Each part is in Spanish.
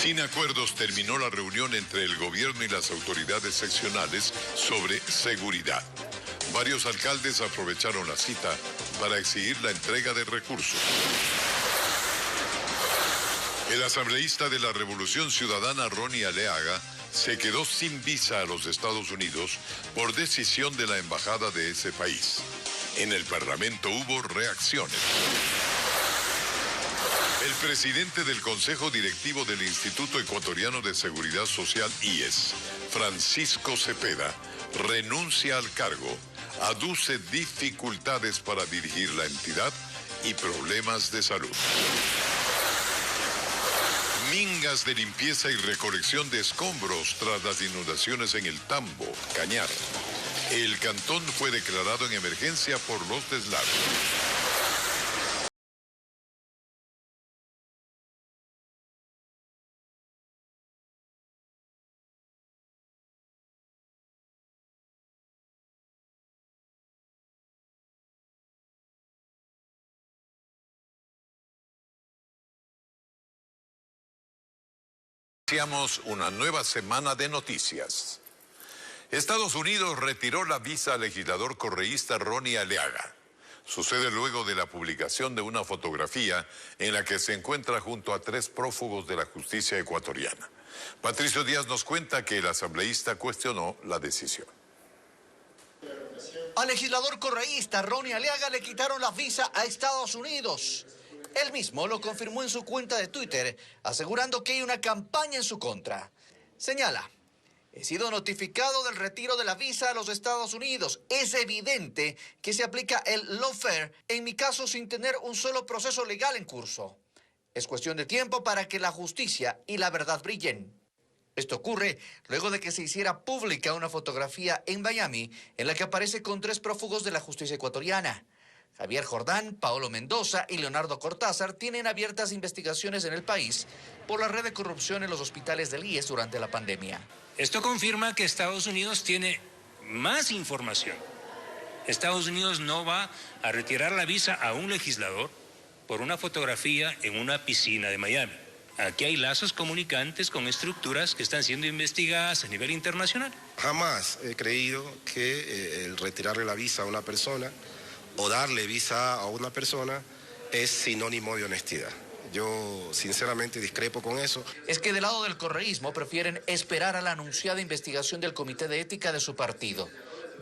Sin acuerdos terminó la reunión entre el gobierno y las autoridades seccionales sobre seguridad. Varios alcaldes aprovecharon la cita para exigir la entrega de recursos. El asambleísta de la Revolución Ciudadana, Ronnie Aliaga, se quedó sin visa a los Estados Unidos por decisión de la embajada de ese país. En el Parlamento hubo reacciones. El presidente del Consejo Directivo del Instituto Ecuatoriano de Seguridad Social, IES, Francisco Cepeda, renuncia al cargo, aduce dificultades para dirigir la entidad y problemas de salud. Mingas de limpieza y recolección de escombros tras las inundaciones en el Tambo, Cañar. El cantón fue declarado en emergencia por los deslaves. Iniciamos una nueva semana de noticias. Estados Unidos retiró la visa al legislador correísta Ronnie Aliaga. Sucede luego de la publicación de una fotografía en la que se encuentra junto a 3 prófugos de la justicia ecuatoriana. Patricio Díaz nos cuenta que el asambleísta cuestionó la decisión. Al legislador correísta Ronnie Aliaga le quitaron la visa a Estados Unidos. Él mismo lo confirmó en su cuenta de Twitter, asegurando que hay una campaña en su contra. Señala: he sido notificado del retiro de la visa a los Estados Unidos. Es evidente que se aplica el lawfare en mi caso sin tener un solo proceso legal en curso. Es cuestión de tiempo para que la justicia y la verdad brillen. Esto ocurre luego de que se hiciera pública una fotografía en Miami en la que aparece con 3 prófugos de la justicia ecuatoriana. Javier Jordán, Paolo Mendoza y Leonardo Cortázar tienen abiertas investigaciones en el país por la red de corrupción en los hospitales del IES durante la pandemia. Esto confirma que Estados Unidos tiene más información. Estados Unidos no va a retirar la visa a un legislador por una fotografía en una piscina de Miami. Aquí hay lazos comunicantes con estructuras que están siendo investigadas a nivel internacional. Jamás he creído que el retirarle la visa a una persona o darle visa a una persona es sinónimo de honestidad. Yo sinceramente discrepo con eso. Es que del lado del correísmo prefieren esperar a la anunciada investigación del Comité de Ética de su partido,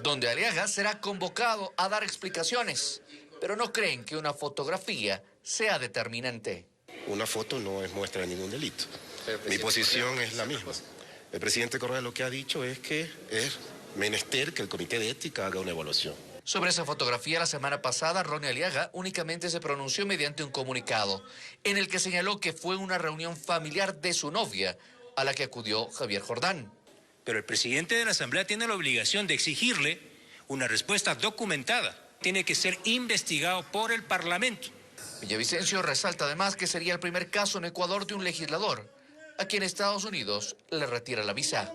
donde Aliaga será convocado a dar explicaciones, pero no creen que una fotografía sea determinante. Una foto no es muestra de ningún delito. Mi posición es la misma. El presidente Correa lo que ha dicho es que es menester que el Comité de Ética haga una evaluación. Sobre esa fotografía, la semana pasada, Ronnie Aliaga únicamente se pronunció mediante un comunicado, en el que señaló que fue una reunión familiar de su novia, a la que acudió Javier Jordán. Pero el presidente de la Asamblea tiene la obligación de exigirle una respuesta documentada. Tiene que ser investigado por el Parlamento. Villavicencio resalta además que sería el primer caso en Ecuador de un legislador a quien Estados Unidos le retira la visa.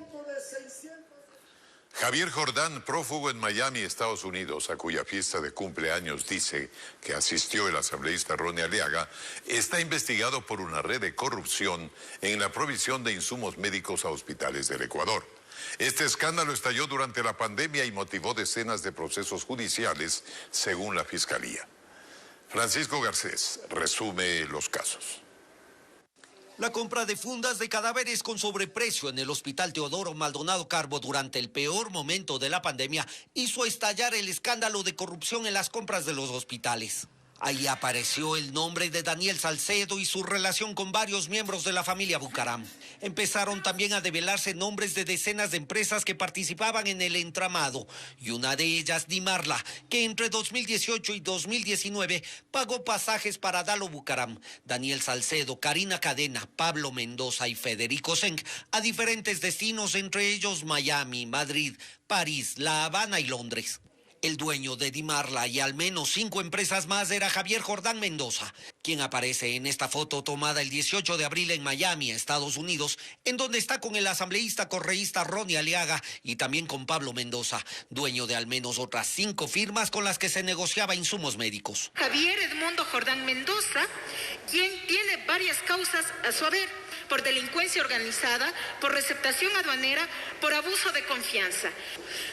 Javier Jordán, prófugo en Miami, Estados Unidos, a cuya fiesta de cumpleaños dice que asistió el asambleísta Ronnie Aliaga, está investigado por una red de corrupción en la provisión de insumos médicos a hospitales del Ecuador. Este escándalo estalló durante la pandemia y motivó decenas de procesos judiciales, según la Fiscalía. Francisco Garcés resume los casos. La compra de fundas de cadáveres con sobreprecio en el Hospital Teodoro Maldonado Carbo durante el peor momento de la pandemia hizo estallar el escándalo de corrupción en las compras de los hospitales. Ahí apareció el nombre de Daniel Salcedo y su relación con varios miembros de la familia Bucaram. Empezaron también a develarse nombres de decenas de empresas que participaban en el entramado, y una de ellas, Dimarla, que entre 2018 y 2019 pagó pasajes para Dalo Bucaram, Daniel Salcedo, Karina Cadena, Pablo Mendoza y Federico Senk a diferentes destinos, entre ellos Miami, Madrid, París, La Habana y Londres. El dueño de Dimarla y al menos 5 empresas más era Javier Jordán Mendoza, quien aparece en esta foto tomada el 18 de abril en Miami, Estados Unidos, en donde está con el asambleísta correísta Ronnie Aliaga y también con Pablo Mendoza, dueño de al menos otras 5 firmas con las que se negociaba insumos médicos. Javier Edmundo Jordán Mendoza, quien tiene varias causas a su haber por delincuencia organizada, por receptación aduanera, por abuso de confianza.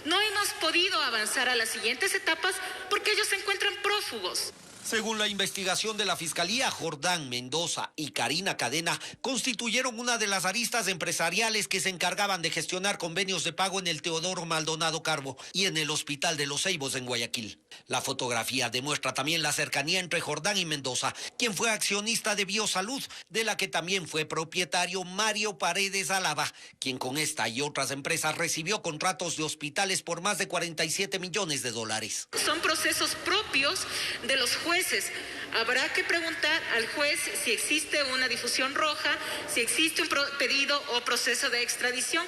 No hemos podido avanzar a las siguientes etapas porque ellos se encuentran prófugos. Según la investigación de la Fiscalía, Jordán Mendoza y Karina Cadena constituyeron una de las aristas empresariales que se encargaban de gestionar convenios de pago en el Teodoro Maldonado Carbo y en el Hospital de los Ceibos en Guayaquil. La fotografía demuestra también la cercanía entre Jordán y Mendoza, quien fue accionista de Biosalud, de la que también fue propietario Mario Paredes Álava, quien con esta y otras empresas recibió contratos de hospitales por más de 47 millones de dólares. Son procesos propios de los jueces. Habrá que preguntar al juez si existe una difusión roja, si existe un pedido o proceso de extradición.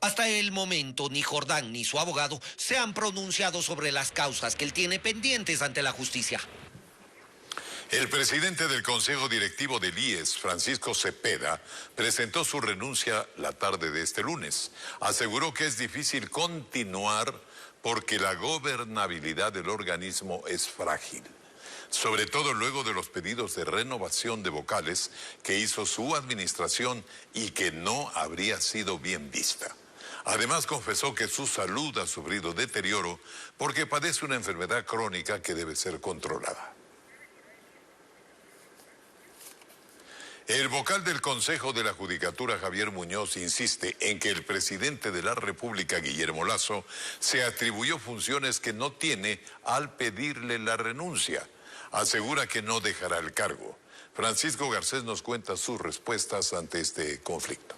Hasta el momento, ni Jordán ni su abogado se han pronunciado sobre las causas que él tiene pendientes ante la justicia. El presidente del Consejo Directivo del IES, Francisco Cepeda, presentó su renuncia la tarde de este lunes. Aseguró que es difícil continuar porque la gobernabilidad del organismo es frágil, sobre todo luego de los pedidos de renovación de vocales que hizo su administración y que no habría sido bien vista. Además, confesó que su salud ha sufrido deterioro porque padece una enfermedad crónica que debe ser controlada. El vocal del Consejo de la Judicatura, Javier Muñoz, insiste en que el presidente de la República, Guillermo Lasso, se atribuyó funciones que no tiene al pedirle la renuncia. Asegura que no dejará el cargo. Francisco Garcés nos cuenta sus respuestas ante este conflicto.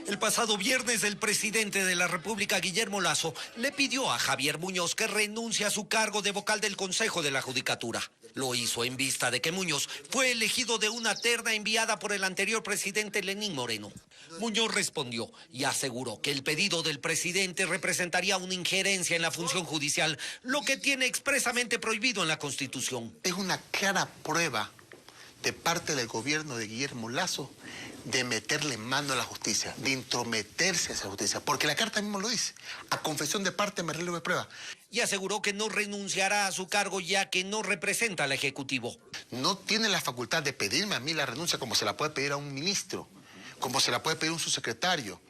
El pasado viernes, el presidente de la República, Guillermo Lasso, le pidió a Javier Muñoz que renuncie a su cargo de vocal del Consejo de la Judicatura. Lo hizo en vista de que Muñoz fue elegido de una terna enviada por el anterior presidente Lenín Moreno. Muñoz respondió y aseguró que el pedido del presidente representaría una injerencia en la función judicial, lo que tiene expresamente prohibido en la Constitución. Es una clara prueba de parte del gobierno de Guillermo Lasso de meterle mano a la justicia, de intrometerse a esa justicia, porque la carta mismo lo dice, a confesión de parte me relevo de prueba. Y aseguró que no renunciará a su cargo ya que no representa al Ejecutivo. No tiene la facultad de pedirme a mí la renuncia como se la puede pedir a un ministro, como se la puede pedir a un subsecretario,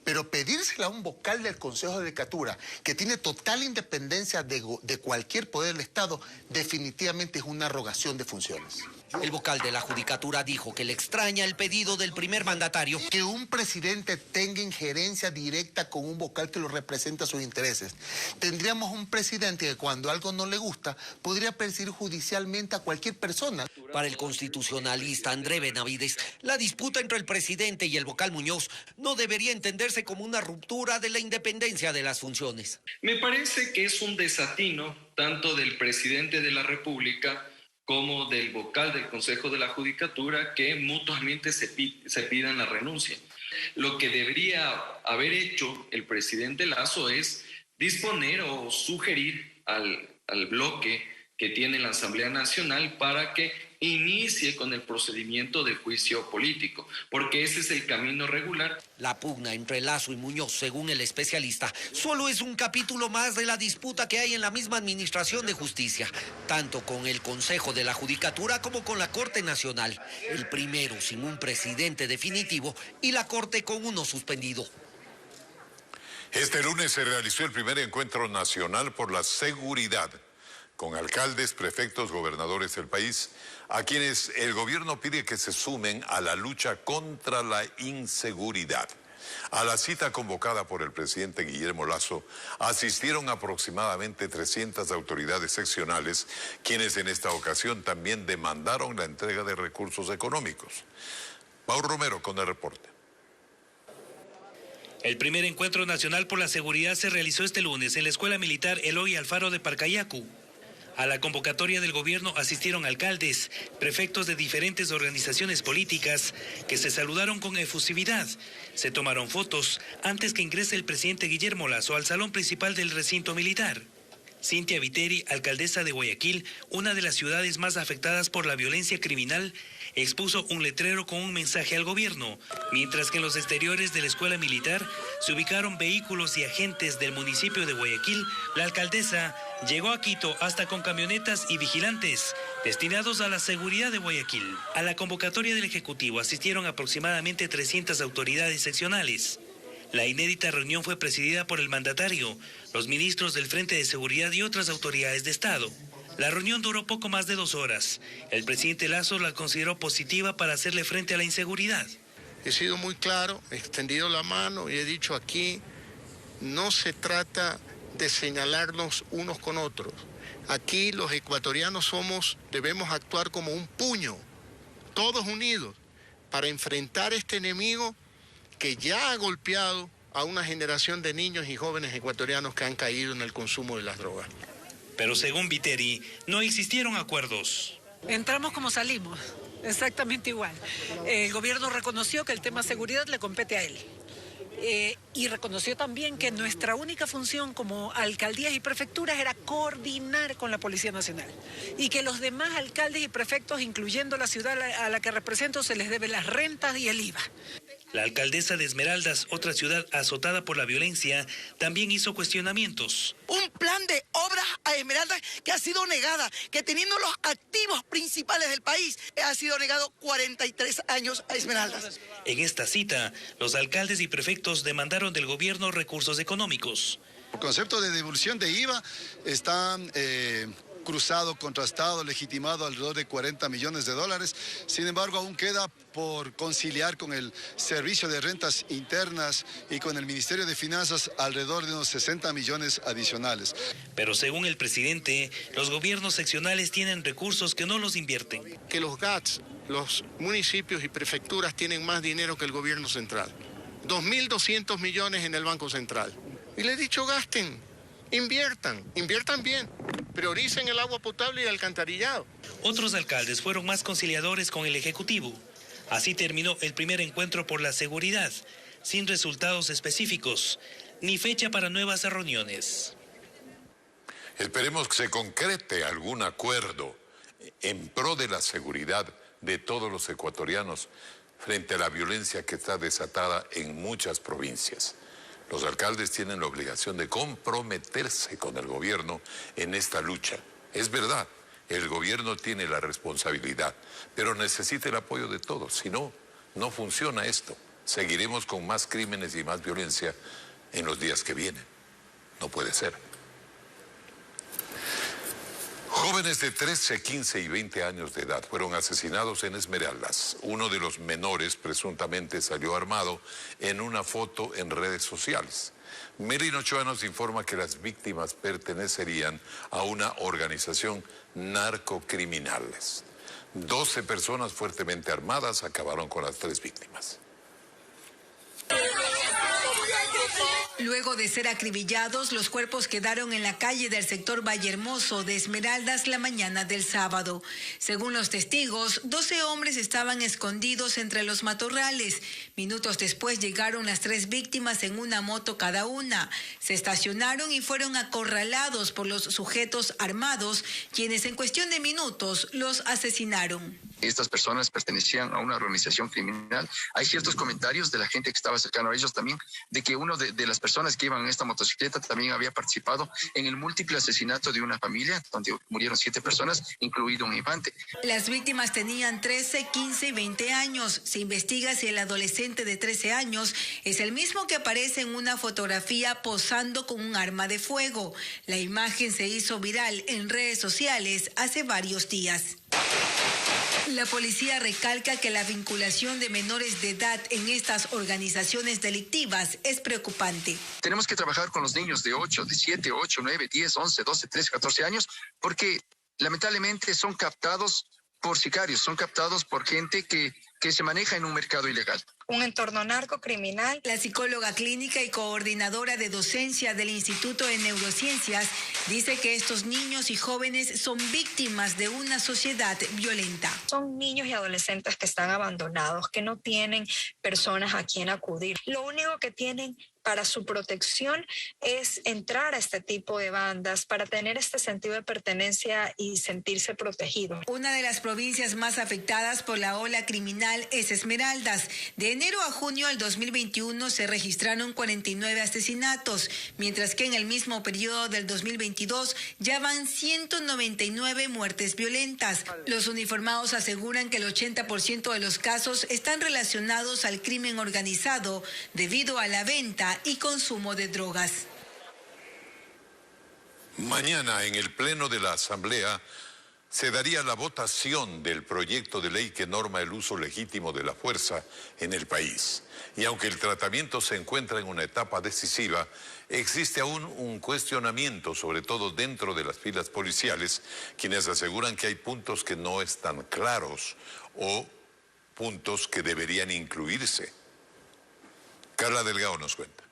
pero pedírsela a un vocal del Consejo de Judicatura, que tiene total independencia de cualquier poder del Estado, definitivamente es una arrogación de funciones. El vocal de la Judicatura dijo que le extraña el pedido del primer mandatario. Que un presidente tenga injerencia directa con un vocal que lo representa a sus intereses. Tendríamos un presidente que cuando algo no le gusta, podría perseguir judicialmente a cualquier persona. Para el constitucionalista André Benavides, la disputa entre el presidente y el vocal Muñoz no debería entenderse como una ruptura de la independencia de las funciones. Me parece que es un desatino tanto del presidente de la República como del vocal del Consejo de la Judicatura que mutuamente se pidan la renuncia. Lo que debería haber hecho el presidente Lasso es disponer o sugerir al bloque que tiene la Asamblea Nacional para que inicie con el procedimiento de juicio político, porque ese es el camino regular. La pugna entre Lasso y Muñoz, según el especialista, solo es un capítulo más de la disputa que hay en la misma Administración de Justicia, tanto con el Consejo de la Judicatura como con la Corte Nacional, el primero sin un presidente definitivo y la Corte con uno suspendido. Este lunes se realizó el primer encuentro nacional por la seguridad, con alcaldes, prefectos, gobernadores del país, a quienes el gobierno pide que se sumen a la lucha contra la inseguridad. A la cita convocada por el presidente Guillermo Lasso asistieron aproximadamente 300 autoridades seccionales, quienes en esta ocasión también demandaron la entrega de recursos económicos. Pau Romero con el reporte. El primer encuentro nacional por la seguridad se realizó este lunes en la Escuela Militar Eloy Alfaro de Parcayacu. A la convocatoria del gobierno asistieron alcaldes, prefectos de diferentes organizaciones políticas que se saludaron con efusividad. Se tomaron fotos antes que ingrese el presidente Guillermo Lasso al salón principal del recinto militar. Cintia Viteri, alcaldesa de Guayaquil, una de las ciudades más afectadas por la violencia criminal, expuso un letrero con un mensaje al gobierno, mientras que en los exteriores de la escuela militar se ubicaron vehículos y agentes del municipio de Guayaquil. La alcaldesa llegó a Quito hasta con camionetas y vigilantes destinados a la seguridad de Guayaquil. A la convocatoria del Ejecutivo asistieron aproximadamente 300 autoridades seccionales. La inédita reunión fue presidida por el mandatario, los ministros del Frente de Seguridad y otras autoridades de Estado. La reunión duró poco más de 2 horas. El presidente Lasso la consideró positiva para hacerle frente a la inseguridad. He sido muy claro, he extendido la mano y he dicho aquí, no se trata de señalarnos unos con otros. Aquí los ecuatorianos debemos actuar como un puño, todos unidos, para enfrentar este enemigo que ya ha golpeado a una generación de niños y jóvenes ecuatorianos que han caído en el consumo de las drogas. Pero según Viteri, no existieron acuerdos. Entramos como salimos, exactamente igual. El gobierno reconoció que el tema seguridad le compete a él. Y reconoció también que nuestra única función como alcaldías y prefecturas era coordinar con la Policía Nacional y que los demás alcaldes y prefectos, incluyendo la ciudad a la que represento, se les debe las rentas y el IVA. La alcaldesa de Esmeraldas, otra ciudad azotada por la violencia, también hizo cuestionamientos. Un plan de obras a Esmeraldas que ha sido negada, que teniendo los activos principales del país, ha sido negado 43 años a Esmeraldas. En esta cita, los alcaldes y prefectos demandaron del gobierno recursos económicos. El concepto de devolución de IVA está cruzado, contrastado, legitimado alrededor de $40 millones. Sin embargo, aún queda por conciliar con el Servicio de Rentas Internas y con el Ministerio de Finanzas alrededor de unos 60 millones adicionales. Pero según el presidente, los gobiernos seccionales tienen recursos que no los invierten. Que los GATS, los municipios y prefecturas tienen más dinero que el gobierno central. 2.200 millones en el Banco Central. Y le he dicho, gasten, inviertan bien. Prioricen el agua potable y el alcantarillado. Otros alcaldes fueron más conciliadores con el Ejecutivo. Así terminó el primer encuentro por la seguridad, sin resultados específicos, ni fecha para nuevas reuniones. Esperemos que se concrete algún acuerdo en pro de la seguridad de todos los ecuatorianos frente a la violencia que está desatada en muchas provincias. Los alcaldes tienen la obligación de comprometerse con el gobierno en esta lucha. Es verdad, el gobierno tiene la responsabilidad, pero necesita el apoyo de todos. Si no, no funciona esto. Seguiremos con más crímenes y más violencia en los días que vienen. No puede ser. Jóvenes de 13, 15 y 20 años de edad fueron asesinados en Esmeraldas. Uno de los menores presuntamente salió armado en una foto en redes sociales. Merino Ochoa nos informa que las víctimas pertenecerían a una organización narcocriminales. 12 personas fuertemente armadas acabaron con las 3 víctimas. Luego de ser acribillados, los cuerpos quedaron en la calle del sector Vallehermoso de Esmeraldas la mañana del sábado. Según los testigos, 12 hombres estaban escondidos entre los matorrales. Minutos después llegaron las 3 víctimas en una moto cada una. Se estacionaron y fueron acorralados por los sujetos armados, quienes en cuestión de minutos los asesinaron. Estas personas pertenecían a una organización criminal. Hay ciertos comentarios de la gente que estaba cercano a ellos también, de que uno de las personas que iban en esta motocicleta también había participado en el múltiple asesinato de una familia, donde murieron 7 personas, incluido un infante. Las víctimas tenían 13, 15 y 20 años. Se investiga si el adolescente de 13 años es el mismo que aparece en una fotografía posando con un arma de fuego. La imagen se hizo viral en redes sociales hace varios días. La policía recalca que la vinculación de menores de edad en estas organizaciones delictivas es preocupante. Tenemos que trabajar con los niños de 7, 8, 9, 10, 11, 12, 13, 14 años, porque lamentablemente son captados por sicarios, son captados por gente que se maneja en un mercado ilegal. Un entorno narcocriminal. La psicóloga clínica y coordinadora de docencia del Instituto de Neurociencias dice que estos niños y jóvenes son víctimas de una sociedad violenta. Son niños y adolescentes que están abandonados, que no tienen personas a quien acudir. Lo único que tienen para su protección es entrar a este tipo de bandas para tener este sentido de pertenencia y sentirse protegido. Una de las provincias más afectadas por la ola criminal es Esmeraldas. De enero a junio del 2021 se registraron 49 asesinatos, mientras que en el mismo periodo del 2022 ya van 199 muertes violentas. Los uniformados aseguran que el 80% de los casos están relacionados al crimen organizado debido a la venta y consumo de drogas. Mañana en el Pleno de la Asamblea se daría la votación del proyecto de ley que norma el uso legítimo de la fuerza en el país. Y aunque el tratamiento se encuentra en una etapa decisiva, existe aún un cuestionamiento, sobre todo dentro de las filas policiales, quienes aseguran que hay puntos que no están claros o puntos que deberían incluirse. Carla Delgado nos cuenta.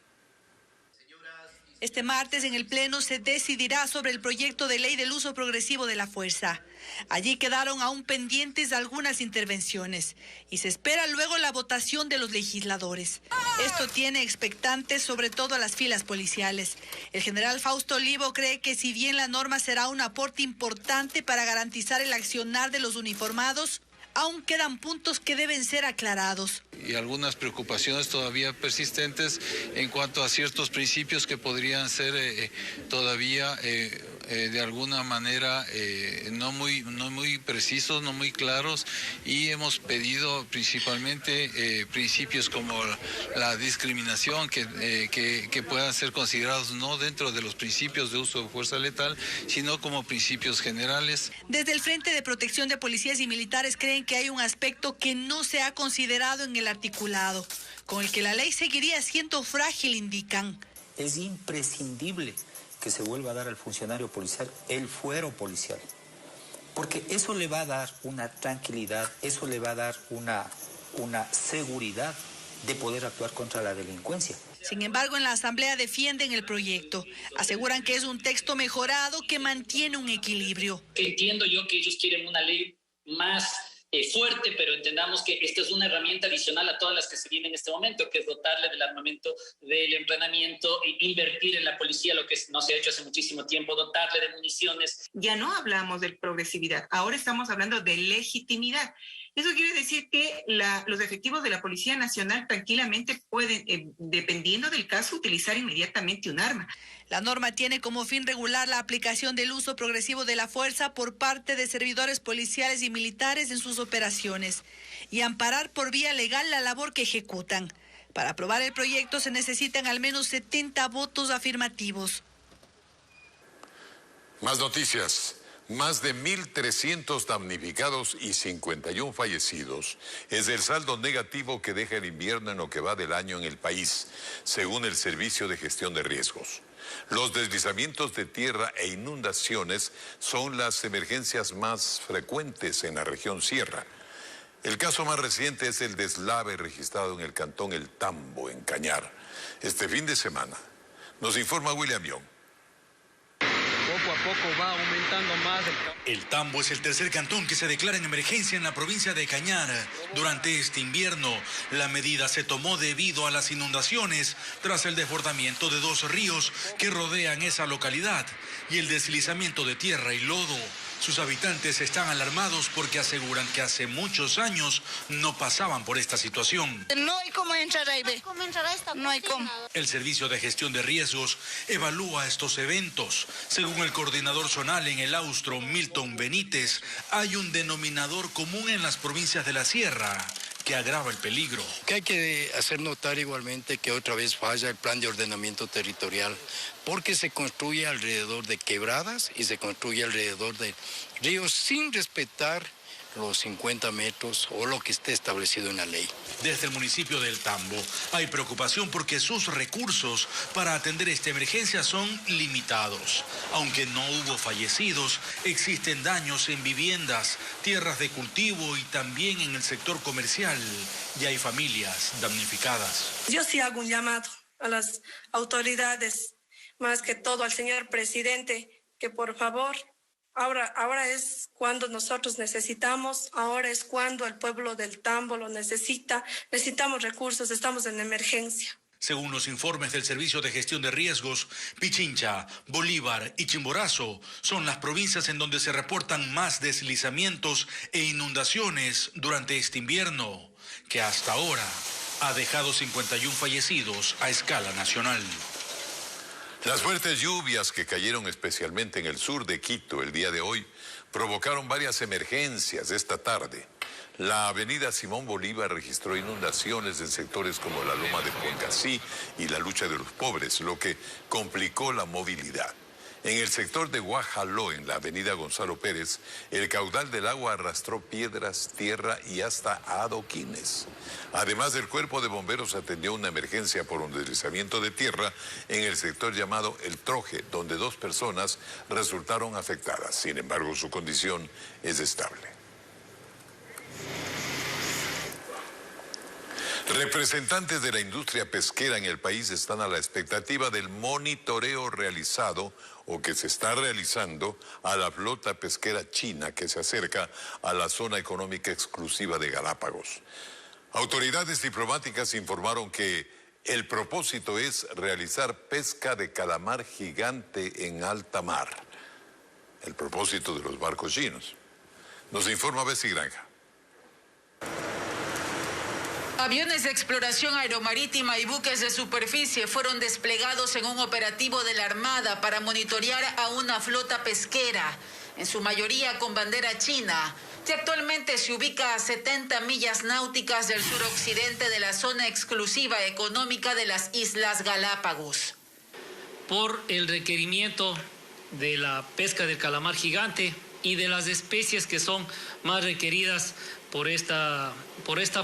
Este martes en el Pleno se decidirá sobre el proyecto de ley del uso progresivo de la fuerza. Allí quedaron aún pendientes algunas intervenciones y se espera luego la votación de los legisladores. Esto tiene expectantes sobre todo a las filas policiales. El general Fausto Olivo cree que si bien la norma será un aporte importante para garantizar el accionar de los uniformados, aún quedan puntos que deben ser aclarados. Y algunas preocupaciones todavía persistentes en cuanto a ciertos principios que podrían ser todavía de alguna manera no muy precisos, no muy claros, y hemos pedido principalmente principios como la discriminación que puedan ser considerados no dentro de los principios de uso de fuerza letal, sino como principios generales. Desde el Frente de Protección de Policías y Militares creen que hay un aspecto que no se ha considerado en el articulado, con el que la ley seguiría siendo frágil, indican. Es imprescindible que se vuelva a dar al funcionario policial el fuero policial, porque eso le va a dar una tranquilidad, eso le va a dar una seguridad de poder actuar contra la delincuencia. Sin embargo, en la Asamblea defienden el proyecto. Aseguran que es un texto mejorado que mantiene un equilibrio. Entiendo yo que ellos quieren una ley más fuerte, pero entendamos que esta es una herramienta adicional a todas las que se vienen en este momento, que es dotarle del armamento, del entrenamiento, e invertir en la policía, lo que no se ha hecho hace muchísimo tiempo, dotarle de municiones. Ya no hablamos de progresividad, ahora estamos hablando de legitimidad. Eso quiere decir que los efectivos de la Policía Nacional tranquilamente pueden, dependiendo del caso, utilizar inmediatamente un arma. La norma tiene como fin regular la aplicación del uso progresivo de la fuerza por parte de servidores policiales y militares en sus operaciones y amparar por vía legal la labor que ejecutan. Para aprobar el proyecto se necesitan al menos 70 votos afirmativos. Más noticias. Más de 1.300 damnificados y 51 fallecidos es el saldo negativo que deja el invierno en lo que va del año en el país, según el Servicio de Gestión de Riesgos. Los deslizamientos de tierra e inundaciones son las emergencias más frecuentes en la región sierra. El caso más reciente es el deslave registrado en el cantón El Tambo, en Cañar, este fin de semana. Nos informa William Young. Poco a poco va aumentando más. El Tambo es el tercer cantón que se declara en emergencia en la provincia de Cañar. Durante este invierno, la medida se tomó debido a las inundaciones tras el desbordamiento de 2 ríos que rodean esa localidad y el deslizamiento de tierra y lodo. Sus habitantes están alarmados porque aseguran que hace muchos años no pasaban por esta situación. No hay cómo entrar ahí, ve. No hay cómo. El Servicio de Gestión de Riesgos evalúa estos eventos. Según el coordinador zonal en el Austro, Milton Benítez, hay un denominador común en las provincias de la Sierra que agrava el peligro. Que hay que hacer notar igualmente que otra vez falla el plan de ordenamiento territorial, porque se construye alrededor de quebradas y se construye alrededor de ríos sin respetar los 50 metros o lo que esté establecido en la ley. Desde el municipio del Tambo hay preocupación porque sus recursos para atender esta emergencia son limitados. Aunque no hubo fallecidos, existen daños en viviendas, tierras de cultivo y también en el sector comercial. Y hay familias damnificadas. Yo sí hago un llamado a las autoridades, más que todo al señor presidente, que por favor, ahora es cuando nosotros necesitamos, ahora es cuando el pueblo del Tambo lo necesita, necesitamos recursos, estamos en emergencia. Según los informes del Servicio de Gestión de Riesgos, Pichincha, Bolívar y Chimborazo son las provincias en donde se reportan más deslizamientos e inundaciones durante este invierno, que hasta ahora ha dejado 51 fallecidos a escala nacional. Las fuertes lluvias que cayeron especialmente en el sur de Quito el día de hoy provocaron varias emergencias esta tarde. La avenida Simón Bolívar registró inundaciones en sectores como la Loma de Poncací y la Lucha de los Pobres, lo que complicó la movilidad. En el sector de Guajaló, en la avenida Gonzalo Pérez, el caudal del agua arrastró piedras, tierra y hasta adoquines. Además, el cuerpo de bomberos atendió una emergencia por un deslizamiento de tierra en el sector llamado El Troje, donde 2 personas resultaron afectadas. Sin embargo, su condición es estable. Representantes de la industria pesquera en el país están a la expectativa del monitoreo realizado o que se está realizando a la flota pesquera china que se acerca a la zona económica exclusiva de Galápagos. Autoridades diplomáticas informaron que el propósito es realizar pesca de calamar gigante en alta mar. El propósito de los barcos chinos. Nos informa Bessie Granja. Aviones de exploración aeromarítima y buques de superficie fueron desplegados en un operativo de la Armada para monitorear a una flota pesquera, en su mayoría con bandera china, que actualmente se ubica a 70 millas náuticas del suroccidente de la zona exclusiva económica de las Islas Galápagos. Por el requerimiento de la pesca del calamar gigante y de las especies que son más requeridas por esta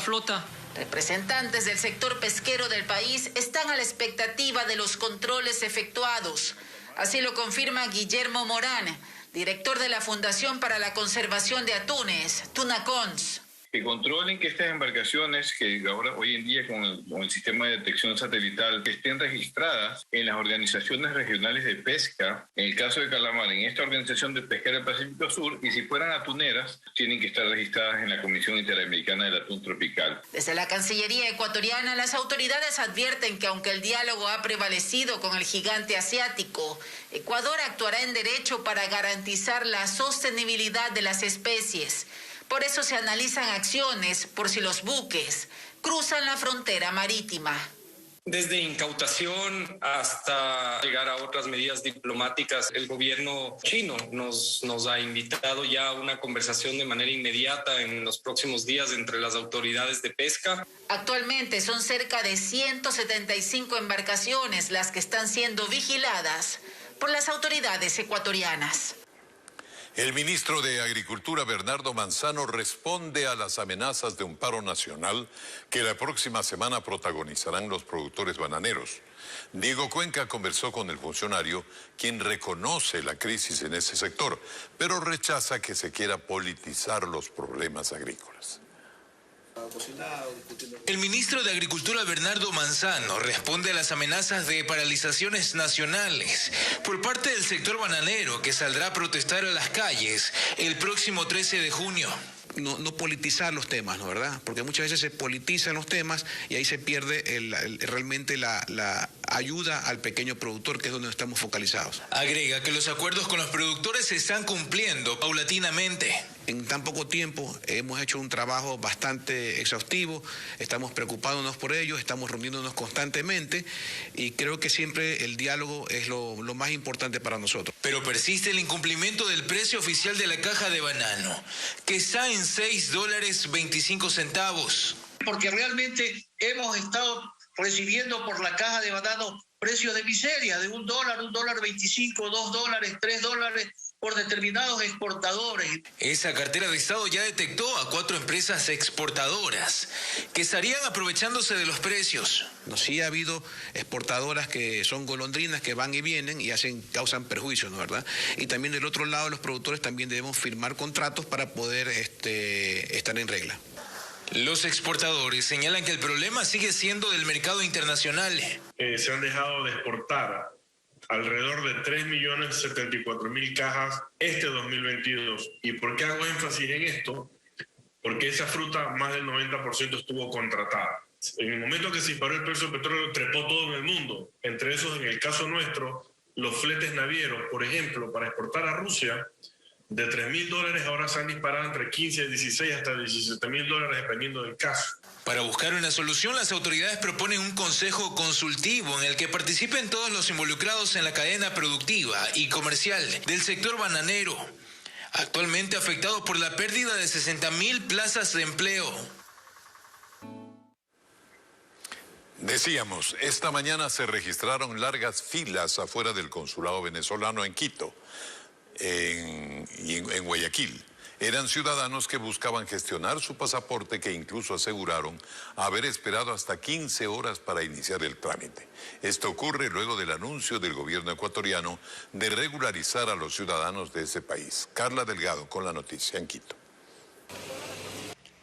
flota. Representantes del sector pesquero del país están a la expectativa de los controles efectuados. Así lo confirma Guillermo Morán, director de la Fundación para la Conservación de Atunes, Tunacons. Que controlen que estas embarcaciones, que ahora hoy en día con el sistema de detección satelital, que estén registradas en las organizaciones regionales de pesca, en el caso de calamar, en esta Organización de Pesca del Pacífico Sur, y si fueran atuneras, tienen que estar registradas en la Comisión Interamericana del Atún Tropical. Desde la Cancillería ecuatoriana, las autoridades advierten que aunque el diálogo ha prevalecido con el gigante asiático, Ecuador actuará en derecho para garantizar la sostenibilidad de las especies. Por eso se analizan acciones por si los buques cruzan la frontera marítima. Desde incautación hasta llegar a otras medidas diplomáticas, el gobierno chino nos ha invitado ya a una conversación de manera inmediata en los próximos días entre las autoridades de pesca. Actualmente son cerca de 175 embarcaciones las que están siendo vigiladas por las autoridades ecuatorianas. El ministro de Agricultura, Bernardo Manzano, responde a las amenazas de un paro nacional que la próxima semana protagonizarán los productores bananeros. Diego Cuenca conversó con el funcionario, quien reconoce la crisis en ese sector, pero rechaza que se quiera politizar los problemas agrícolas. El ministro de Agricultura, Bernardo Manzano, responde a las amenazas de paralizaciones nacionales por parte del sector bananero, que saldrá a protestar a las calles el próximo 13 de junio. No politizar los temas, ¿no? ¿Verdad? Porque muchas veces se politizan los temas y ahí se pierde realmente la ayuda al pequeño productor, que es donde estamos focalizados. Agrega que los acuerdos con los productores se están cumpliendo paulatinamente. En tan poco tiempo hemos hecho un trabajo bastante exhaustivo, estamos preocupándonos por ellos, estamos reuniéndonos constantemente y creo que siempre el diálogo es lo más importante para nosotros. Pero persiste el incumplimiento del precio oficial de la caja de banano, que está en $6.25. Porque realmente hemos estado recibiendo por la caja de banano precios de miseria, de $1, $1.25, $2, $3 por determinados exportadores. Esa cartera de Estado ya detectó a 4 empresas exportadoras que estarían aprovechándose de los precios. Sí ha habido exportadoras que son golondrinas, que van y vienen y causan perjuicios, ¿no? ¿Verdad? Y también del otro lado, los productores también debemos firmar contratos para poder estar en regla. Los exportadores señalan que el problema sigue siendo del mercado internacional. Se han dejado de exportar alrededor de 3.074.000 cajas este 2022. ¿Y por qué hago énfasis en esto? Porque esa fruta, más del 90% estuvo contratada. En el momento que se disparó el precio del petróleo, trepó todo en el mundo. Entre esos, en el caso nuestro, los fletes navieros, por ejemplo, para exportar a Rusia, de $3.000 ahora se han disparado entre 15, 16 hasta $17.000 dependiendo del caso. Para buscar una solución, las autoridades proponen un consejo consultivo en el que participen todos los involucrados en la cadena productiva y comercial del sector bananero, actualmente afectado por la pérdida de 60.000 plazas de empleo. Decíamos, esta mañana se registraron largas filas afuera del consulado venezolano en Quito y en Guayaquil. Eran ciudadanos que buscaban gestionar su pasaporte, que incluso aseguraron haber esperado hasta 15 horas para iniciar el trámite. Esto ocurre luego del anuncio del gobierno ecuatoriano de regularizar a los ciudadanos de ese país. Carla Delgado con la noticia en Quito.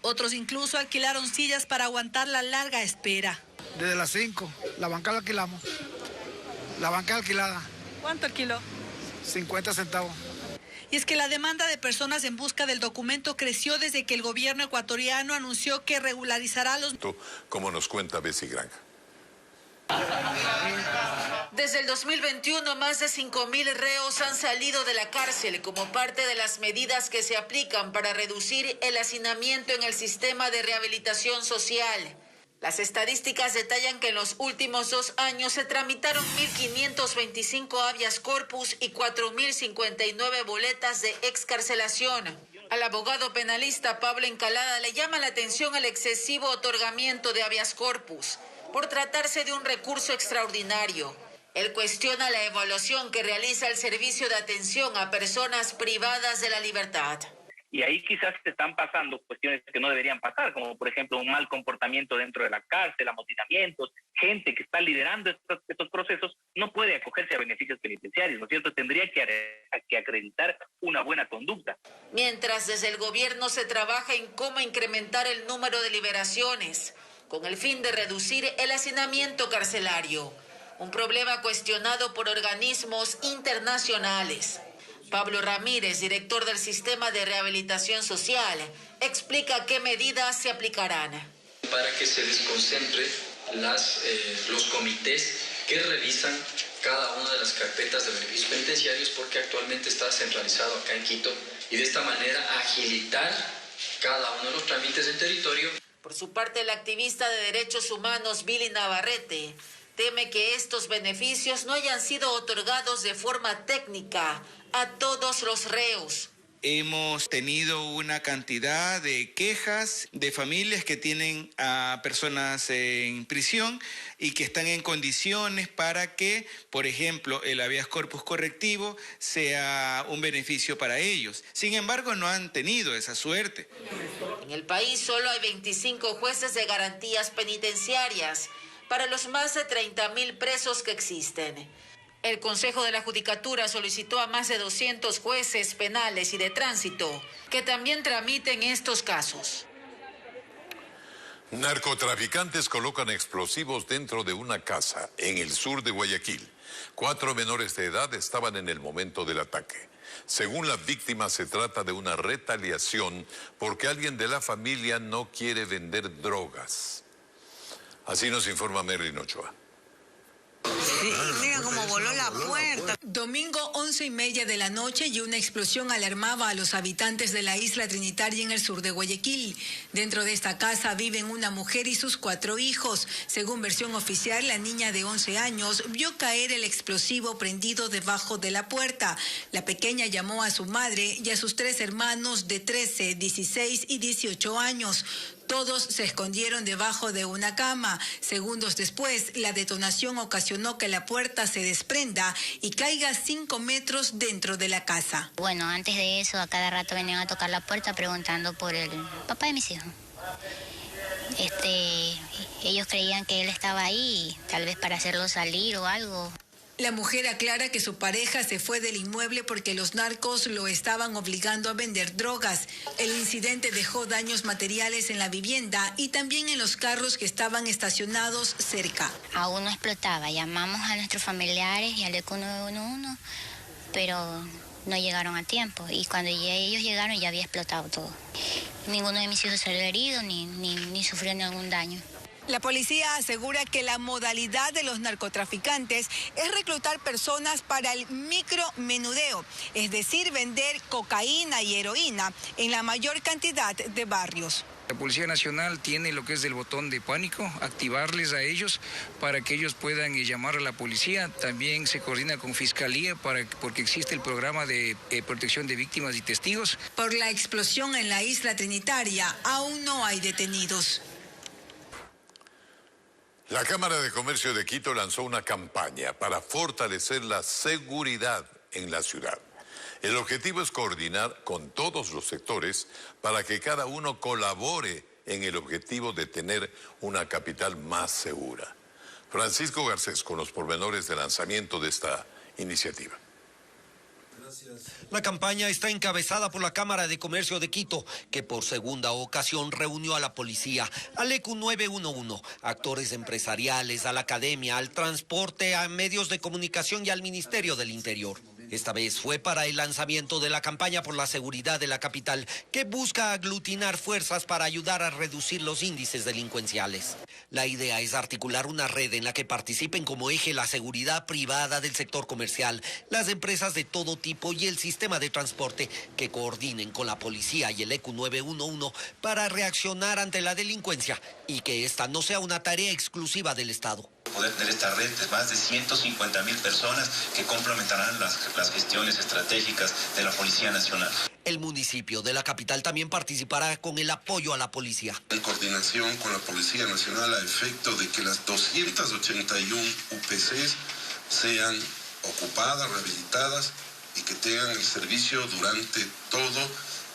Otros incluso alquilaron sillas para aguantar la larga espera. Desde las 5, la banca la alquilamos. La banca alquilada. ¿Cuánto alquiló? 50 centavos. Y es que la demanda de personas en busca del documento creció desde que el gobierno ecuatoriano anunció que regularizará a los... Como nos cuenta Bessie Granja. Desde el 2021, más de 5.000 reos han salido de la cárcel como parte de las medidas que se aplican para reducir el hacinamiento en el sistema de rehabilitación social. Las estadísticas detallan que en los últimos 2 años se tramitaron 1.525 habeas corpus y 4.059 boletas de excarcelación. Al abogado penalista Pablo Encalada le llama la atención el excesivo otorgamiento de habeas corpus por tratarse de un recurso extraordinario. Él cuestiona la evaluación que realiza el servicio de atención a personas privadas de la libertad. Y ahí quizás se están pasando cuestiones que no deberían pasar, como por ejemplo un mal comportamiento dentro de la cárcel, amotinamientos, gente que está liderando estos procesos no puede acogerse a beneficios penitenciarios, ¿no es cierto? Tendría que acreditar una buena conducta. Mientras desde el gobierno se trabaja en cómo incrementar el número de liberaciones, con el fin de reducir el hacinamiento carcelario, un problema cuestionado por organismos internacionales. Pablo Ramírez, director del Sistema de Rehabilitación Social, explica qué medidas se aplicarán. Para que se desconcentre los comités que revisan cada una de las carpetas de beneficios penitenciarios, porque actualmente está centralizado acá en Quito, y de esta manera agilitar cada uno de los trámites del territorio. Por su parte, el activista de derechos humanos Billy Navarrete teme que estos beneficios no hayan sido otorgados de forma técnica a todos los reos. Hemos tenido una cantidad de quejas de familias que tienen a personas en prisión y que están en condiciones para que, por ejemplo, el habeas corpus correctivo sea un beneficio para ellos. Sin embargo, no han tenido esa suerte. En el país solo hay 25 jueces de garantías penitenciarias para los más de 30.000 presos que existen. El Consejo de la Judicatura solicitó a más de 200 jueces penales y de tránsito que también tramiten estos casos. Narcotraficantes colocan explosivos dentro de una casa en el sur de Guayaquil. 4 menores de edad estaban en el momento del ataque. Según las víctimas, se trata de una retaliación porque alguien de la familia no quiere vender drogas. Así nos informa Merlin Ochoa. Sí, mira cómo voló la puerta. Domingo 11:30 de la noche y una explosión alarmaba a los habitantes de la isla Trinitaria en el sur de Guayaquil. Dentro de esta casa viven una mujer y sus 4 hijos. Según versión oficial, la niña de 11 años vio caer el explosivo prendido debajo de la puerta. La pequeña llamó a su madre y a sus 3 hermanos de 13, 16 y 18 años. Todos se escondieron debajo de una cama. Segundos después, la detonación ocasionó que la puerta se desprenda y caiga 5 metros dentro de la casa. Bueno, antes de eso, a cada rato venían a tocar la puerta preguntando por el papá de mis hijos. Ellos creían que él estaba ahí, tal vez para hacerlo salir o algo. La mujer aclara que su pareja se fue del inmueble porque los narcos lo estaban obligando a vender drogas. El incidente dejó daños materiales en la vivienda y también en los carros que estaban estacionados cerca. Aún no explotaba. Llamamos a nuestros familiares y al ECO 911, pero no llegaron a tiempo. Y cuando ellos llegaron ya había explotado todo. Ninguno de mis hijos salió herido ni sufrió ningún daño. La policía asegura que la modalidad de los narcotraficantes es reclutar personas para el micromenudeo, es decir, vender cocaína y heroína en la mayor cantidad de barrios. La Policía Nacional tiene lo que es el botón de pánico, activarles a ellos para que ellos puedan llamar a la policía. También se coordina con Fiscalía porque existe el programa de protección de víctimas y testigos. Por la explosión en la isla Trinitaria, aún no hay detenidos. La Cámara de Comercio de Quito lanzó una campaña para fortalecer la seguridad en la ciudad. El objetivo es coordinar con todos los sectores para que cada uno colabore en el objetivo de tener una capital más segura. Francisco Garcés con los pormenores del lanzamiento de esta iniciativa. La campaña está encabezada por la Cámara de Comercio de Quito, que por segunda ocasión reunió a la policía, al ECU 911, actores empresariales, a la academia, al transporte, a medios de comunicación y al Ministerio del Interior. Esta vez fue para el lanzamiento de la campaña por la seguridad de la capital, que busca aglutinar fuerzas para ayudar a reducir los índices delincuenciales. La idea es articular una red en la que participen como eje la seguridad privada del sector comercial, las empresas de todo tipo y el sistema de transporte, que coordinen con la policía y el ECU 911 para reaccionar ante la delincuencia y que esta no sea una tarea exclusiva del Estado. Poder tener esta red de más de 150.000 personas que complementarán las gestiones estratégicas de la Policía Nacional. El municipio de la capital también participará con el apoyo a la policía. En coordinación con la Policía Nacional a efecto de que las 281 UPCs sean ocupadas, rehabilitadas y que tengan el servicio durante todo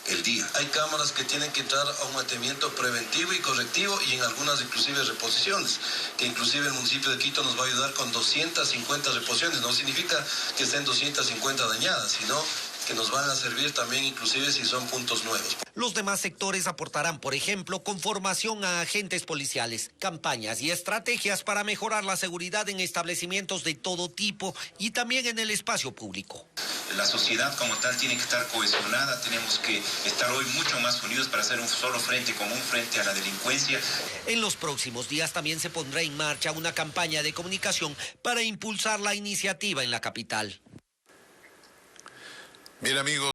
el día. Hay cámaras que tienen que entrar a un mantenimiento preventivo y correctivo y en algunas inclusive reposiciones, que inclusive el municipio de Quito nos va a ayudar con 250 reposiciones. No significa que estén 250 dañadas, sino que nos van a servir también inclusive si son puntos nuevos. Los demás sectores aportarán, por ejemplo, con formación a agentes policiales, campañas y estrategias para mejorar la seguridad en establecimientos de todo tipo y también en el espacio público. La sociedad como tal tiene que estar cohesionada, tenemos que estar hoy mucho más unidos para hacer un solo frente común frente a la delincuencia. En los próximos días también se pondrá en marcha una campaña de comunicación para impulsar la iniciativa en la capital. Bien, amigos.